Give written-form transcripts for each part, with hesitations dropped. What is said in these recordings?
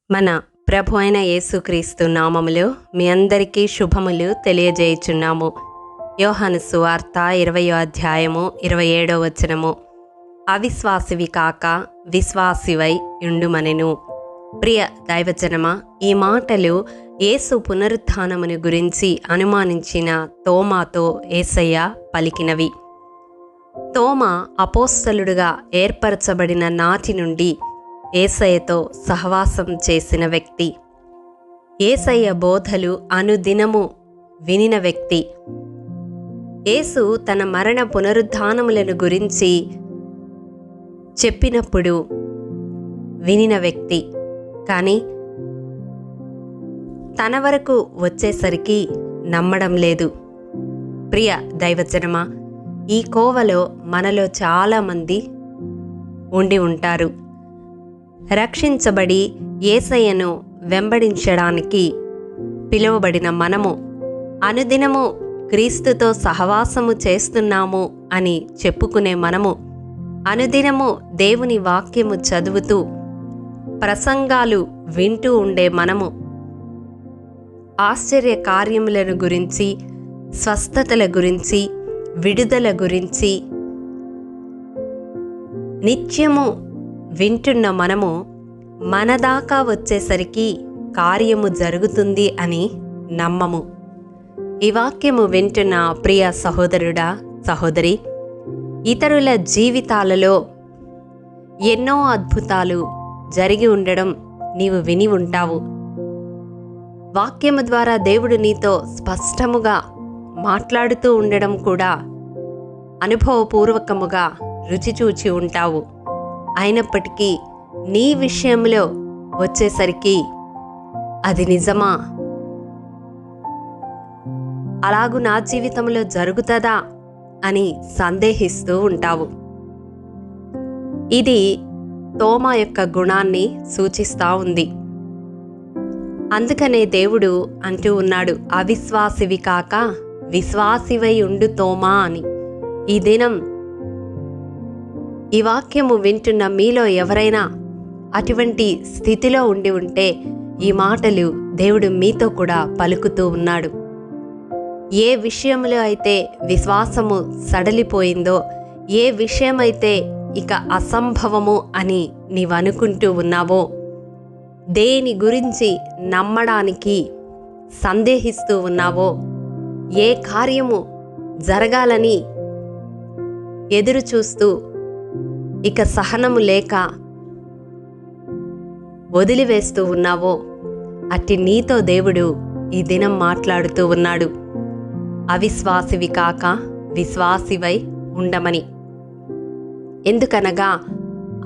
మన ప్రభు అయిన యేసుక్రీస్తు నామములో మీ అందరికీ శుభములు తెలియజేయుచున్నాము. యోహాను సువార్త 20వ అధ్యాయము 27వ వచనము. అవిశ్వాసివి కాక విశ్వాసివై యుండుమనెను. ప్రియ దైవజనమా, ఈ మాటలు యేసు పునరుత్థానమును గురించి అనుమానించిన తోమాతో యేసయ్య పలికినవి. తోమా అపోస్తలుడుగా ఏర్పరచబడిన నాటి నుండి యేసయ్యతో సహవాసం చేసిన వ్యక్తి. యేసయ్య బోధలు అనుదినము వినిన వ్యక్తి. యేసు తన మరణ పునరుత్థానములను గురించి చెప్పినప్పుడు వినిన వ్యక్తి. కానీ తన వరకు వచ్చేసరికి నమ్మడం లేదు. ప్రియ దైవజనమా, ఈ కోవలో మనలో చాలామంది ఉండి ఉంటారు. రక్షించబడి యేసయ్యను వెంబడించడానికి పిలువబడిన మనము అనుదినము క్రీస్తుతో సహవాసము చేస్తున్నాము అని చెప్పుకునే మనము, అనుదినము దేవుని వాక్యము చదువుతూ ప్రసంగాలు వింటూ ఉండే మనము, ఆశ్చర్య కార్యములను గురించి, స్వస్థతల గురించి, విడుదల గురించి నిత్యము వింటున్న మనము మనదాకా వచ్చేసరికి కార్యము జరుగుతుంది అని నమ్మము. ఈ వాక్యము వింటున్న ప్రియ సహోదరుడా, సహోదరి, ఇతరుల జీవితాలలో ఎన్నో అద్భుతాలు జరిగి ఉండడం నీవు విని ఉంటావు. వాక్యము ద్వారా దేవుడు నీతో స్పష్టముగా మాట్లాడుతూ ఉండడం కూడా అనుభవపూర్వకముగా రుచి చూచి ఉంటావు. అయినప్పటికీ నీ విషయంలో వచ్చేసరికి అది నిజమా, అలాగూ నా జీవితంలో జరుగుతుందా అని సందేహిస్తూ ఉంటావు. ఇది తోమా యొక్క గుణాన్ని సూచిస్తూ ఉంది. అందుకనే దేవుడు అంటూ ఉన్నాడు, అవిశ్వాసివి కాక విశ్వాసివై ఉండు తోమా అని. ఈ దినం ఈ వాక్యము వింటున్న మీలో ఎవరైనా అటువంటి స్థితిలో ఉండి ఉంటే ఈ మాటలు దేవుడు మీతో కూడా పలుకుతూ ఉన్నాడు. ఏ విషయంలో అయితే విశ్వాసము సడలిపోయిందో, ఏ విషయమైతే ఇక అసంభవము అని నీవనుకుంటూ ఉన్నావో, దేని గురించి నమ్మడానికి సందేహిస్తూ ఉన్నావో, ఏ కార్యము జరగాలని ఎదురు చూస్తూ ఇక సహనము లేక వదిలివేస్తూ ఉన్నావో, అట్టి నీతో దేవుడు ఈ దినం మాట్లాడుతూ ఉన్నాడు. అవిశ్వాసివి కాక విశ్వాసివై ఉండమని. ఎందుకనగా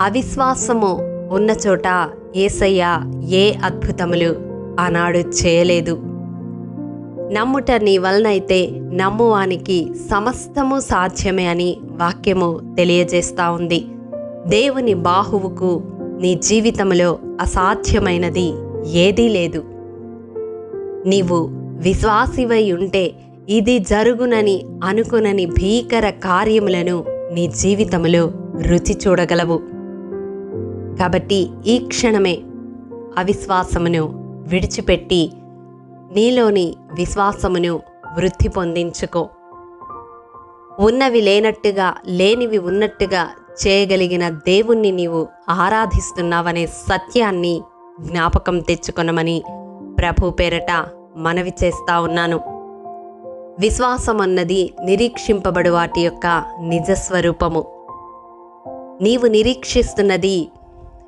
అవిశ్వాసము ఉన్న చోట యేసయ్య ఏ అద్భుతములు ఆనాడు చేయలేదు. నమ్ముట నీ వలనైతే నమ్మువానికి సమస్తము సాధ్యమే అని వాక్యము తెలియజేస్తూ ఉంది. దేవుని బాహువుకు నీ జీవితంలో అసాధ్యమైనది ఏదీ లేదు. నీవు విశ్వాసివై ఉంటే ఇది జరుగునని అనుకునని భీకర కార్యములను నీ జీవితంలో రుచి చూడగలవు. కాబట్టి ఈ క్షణమే అవిశ్వాసమును విడిచిపెట్టి నీలోని విశ్వాసమును వృద్ధి పొందించుకో. ఉన్నవి లేనట్టుగా, లేనివి ఉన్నట్టుగా చేయగలిగిన దేవుణ్ణి నీవు ఆరాధిస్తున్నావనే సత్యాన్ని జ్ఞాపకం తెచ్చుకొనమని ప్రభు పేరట మనవి చేస్తా ఉన్నాను. విశ్వాసం అన్నది నిరీక్షింపబడు వాటి యొక్క నిజస్వరూపము. నీవు నిరీక్షిస్తున్నది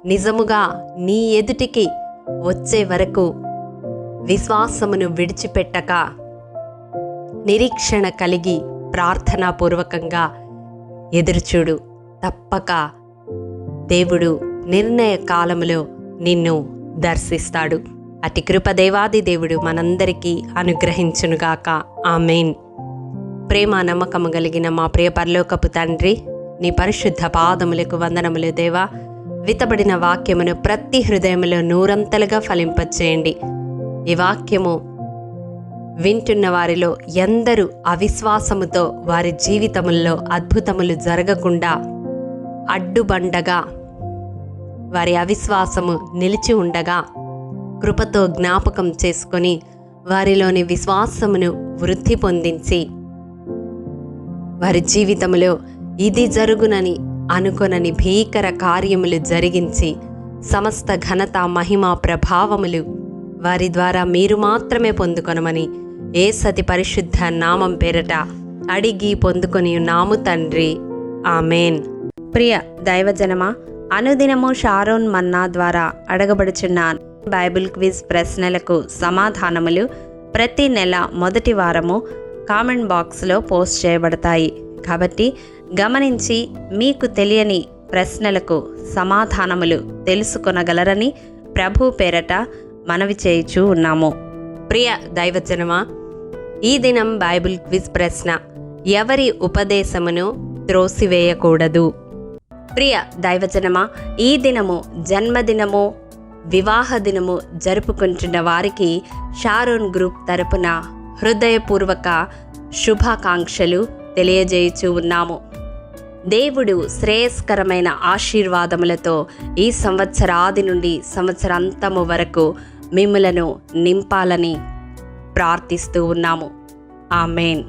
నిజముగా నీ ఎదుటికి వచ్చే వరకు విశ్వాసమును విడిచిపెట్టక నిరీక్షణ కలిగి ప్రార్థనాపూర్వకంగా ఎదురుచూడు. తప్పక దేవుడు నిర్ణయ కాలములో నిన్ను దర్శిస్తాడు. అతి కృపదేవాది దేవుడు మనందరికీ అనుగ్రహించునుగాక. ఆమేన్. ప్రేమ నమ్మకము కలిగిన మా ప్రియ పరలోకపు తండ్రి, నీ పరిశుద్ధ పాదములకు వందనములు దేవా. విత్తబడిన వాక్యమును ప్రతి హృదయములో నూరంతలుగా ఫలింపచేయండి. ఈ వాక్యము వింటున్న వారిలో ఎందరూ అవిశ్వాసముతో వారి జీవితముల్లో అద్భుతములు జరగకుండా అడ్డుబండగా వారి అవిశ్వాసము నిలిచి ఉండగా కృపతో జ్ఞాపకం చేసుకొని వారిలోని విశ్వాసమును వృద్ధి పొందించి వారి జీవితంలో ఇది జరుగునని అనుకొనని భీకర కార్యములు జరిగించి సమస్త ఘనత మహిమ ప్రభావములు వారి ద్వారా మీరు మాత్రమే పొందుకొనమని యేసతి పరిశుద్ధ నామం పేరట అడిగి పొందుకొని ఉన్నాము తండ్రి. ఆమెన్. ప్రియ దైవజనమా, అనుదినము షారోన్ మన్నా ద్వారా అడగబడుచున్న బైబిల్ క్విజ్ ప్రశ్నలకు సమాధానములు ప్రతి నెల మొదటి వారము కామెంట్ బాక్స్లో పోస్ట్ చేయబడతాయి. కాబట్టి గమనించి మీకు తెలియని ప్రశ్నలకు సమాధానములు తెలుసుకొనగలరని ప్రభు పేరట మనవి చేయుచూ ఉన్నాము. ప్రియ దైవజనమా, ఈ దినం బైబిల్ క్విజ్ ప్రశ్న: ఎవరి ఉపదేశమును త్రోసివేయకూడదు? ప్రియ దైవజనమా, ఈ దినము జన్మదినము, వివాహ దినము జరుపుకుంటున్న వారికి షారోన్ గ్రూప్ తరపున హృదయపూర్వక శుభాకాంక్షలు తెలియజేయుచూ ఉన్నాము. దేవుడు శ్రేయస్కరమైన ఆశీర్వాదములతో ఈ సంవత్సరాది నుండి సంవత్సరాంతము వరకు మిమ్ములను నింపాలని ప్రార్థిస్తూ ఉన్నాము. ఆమేన్.